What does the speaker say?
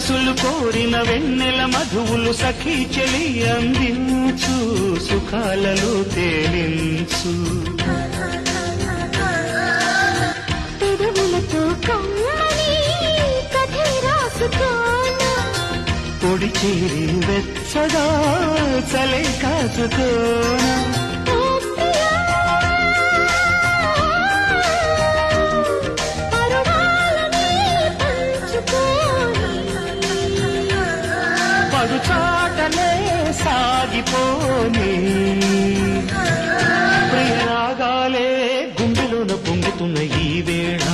వయసులు కోరిన వెన్నెల మధువులు సఖీ చెలి అందించు సుఖాలలో తేలించు పెదవులతో కమ్మని కథే రాసుకోనా పొడి చేరి వెచ్చగా చలే కాచుకోనా పడుచాటనే సాగిపోని ప్రియరాగాలే గుండెలోన పొంగుతున్న ఈ వేళ